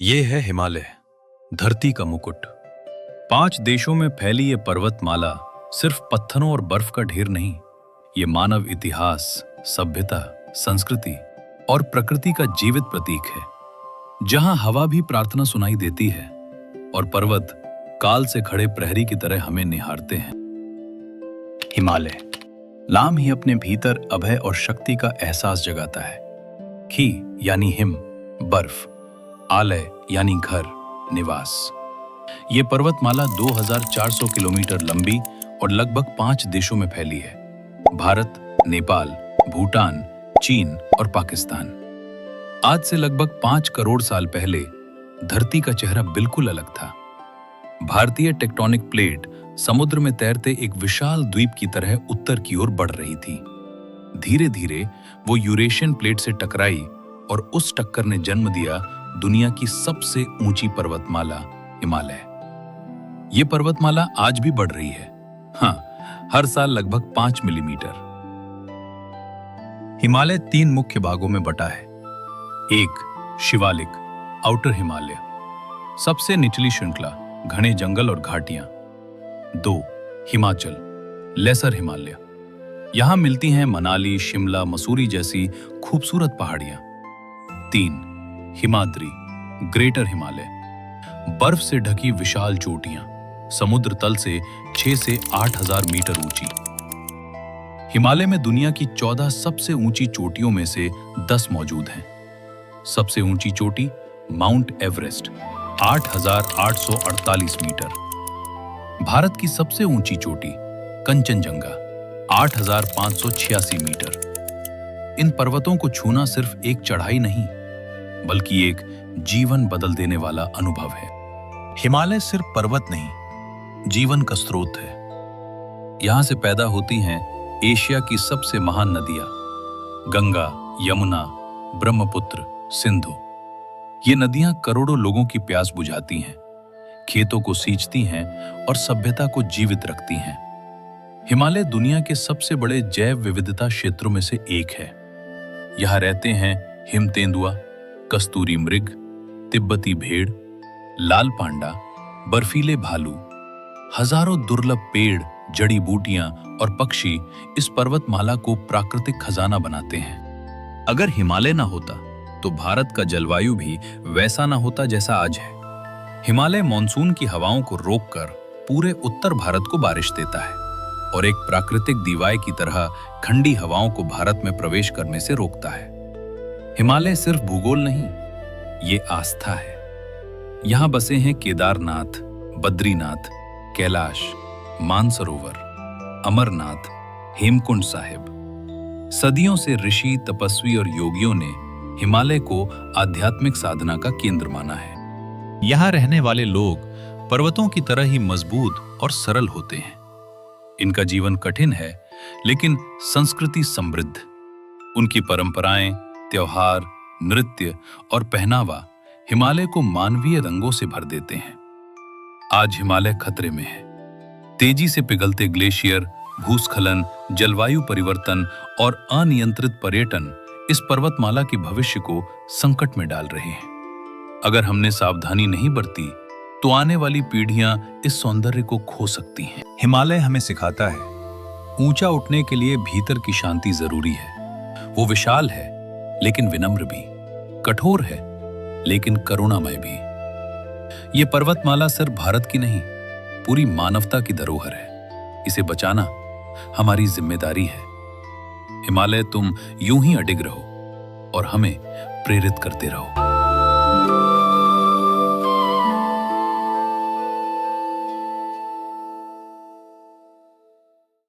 ये है हिमालय, धरती का मुकुट। 5 देशों में फैली ये पर्वतमाला सिर्फ पत्थरों और बर्फ का ढेर नहीं, ये मानव इतिहास, सभ्यता, संस्कृति और प्रकृति का जीवित प्रतीक है। जहां हवा भी प्रार्थना सुनाई देती है और पर्वत काल से खड़े प्रहरी की तरह हमें निहारते हैं। हिमालय नाम ही अपने भीतर अभय और शक्ति का एहसास जगाता है। ही यानी हिम, बर्फ, आलय यानी घर, निवास। ये पर्वतमाला 2400 किलोमीटर लंबी और लगभग 5 देशों में फैली है: भारत, नेपाल, भूटान, चीन और पाकिस्तान। आज से लगभग 5 करोड़ साल पहले धरती का चेहरा बिल्कुल अलग था। भारतीय टेक्टोनिक प्लेट समुद्र में तैरते एक विशाल द्वीप की तरह उत्तर की ओर बढ़ रही थी। धीरे धीरे वो यूरेशियन प्लेट से टकराई और उस टक्कर ने जन्म दिया दुनिया की सबसे ऊंची पर्वतमाला हिमालय। ये पर्वतमाला आज भी बढ़ रही है, हाँ, हर साल लगभग 5 मिलीमीटर। हिमालय 3 मुख्य भागों में बटा है। 1. शिवालिक, आउटर हिमालय, सबसे निचली श्रृंखला, घने जंगल और घाटियां। 2. हिमाचल, लेसर हिमालय, यहां मिलती हैं मनाली, शिमला, मसूरी जैसी खूबसूरत पहाड़ियां। 3. हिमाद्री, ग्रेटर हिमालय, बर्फ से ढकी विशाल चोटियां, समुद्र तल से 6 से 8,000 मीटर ऊंची। हिमालय में दुनिया की 14 सबसे ऊंची चोटियों में से 10 मौजूद हैं। सबसे ऊंची चोटी माउंट एवरेस्ट, 8,848 मीटर। भारत की सबसे ऊंची चोटी कंचनजंगा, 8,586 मीटर। इन पर्वतों को छूना सिर्फ एक चढ़ाई नहीं, बल्कि एक जीवन बदल देने वाला अनुभव है। हिमालय सिर्फ पर्वत नहीं, जीवन का स्रोत है। यहां से पैदा होती हैं एशिया की सबसे महान नदियां: गंगा, यमुना, ब्रह्मपुत्र, सिंधु। ये नदियां करोड़ों लोगों की प्यास बुझाती हैं, खेतों को सींचती हैं और सभ्यता को जीवित रखती हैं। हिमालय दुनिया के सबसे बड़े जैव विविधता क्षेत्रों में से एक है। यहाँ रहते हैं हिम तेंदुआ, कस्तूरी मृग, तिब्बती भेड़, लाल पांडा, बर्फीले भालू। हजारों दुर्लभ पेड़, जड़ी बूटियां और पक्षी इस पर्वतमाला को प्राकृतिक खजाना बनाते हैं। अगर हिमालय ना होता तो भारत का जलवायु भी वैसा ना होता जैसा आज है। हिमालय मॉनसून की हवाओं को रोककर पूरे उत्तर भारत को बारिश देता है और एक प्राकृतिक दीवार की तरह ठंडी हवाओं को भारत में प्रवेश करने से रोकता है। हिमालय सिर्फ भूगोल नहीं, ये आस्था है। यहां बसे हैं केदारनाथ, बद्रीनाथ, कैलाश, मानसरोवर, अमरनाथ, हेमकुंड साहिब। सदियों से ऋषि, तपस्वी और योगियों ने हिमालय को आध्यात्मिक साधना का केंद्र माना है। यहाँ रहने वाले लोग पर्वतों की तरह ही मजबूत और सरल होते हैं। इनका जीवन कठिन है, लेकिन संस्कृति समृद्ध। उनकी परंपराएं, त्योहार, नृत्य और पहनावा हिमालय को मानवीय रंगों से भर देते हैं। आज हिमालय खतरे में है। तेजी से पिघलते ग्लेशियर, भूस्खलन, जलवायु परिवर्तन और अनियंत्रित पर्यटन इस पर्वतमाला के भविष्य को संकट में डाल रहे हैं। अगर हमने सावधानी नहीं बरती तो आने वाली पीढ़ियां इस सौंदर्य को खो सकती हैं। हिमालय हमें सिखाता है, ऊंचा उठने के लिए भीतर की शांति जरूरी है। वो विशाल है लेकिन विनम्र भी, कठोर है लेकिन करुणामय भी। ये पर्वतमाला सिर्फ भारत की नहीं, पूरी मानवता की धरोहर है। इसे बचाना हमारी जिम्मेदारी है। हिमालय, तुम यूं ही अडिग रहो और हमें प्रेरित करते रहो।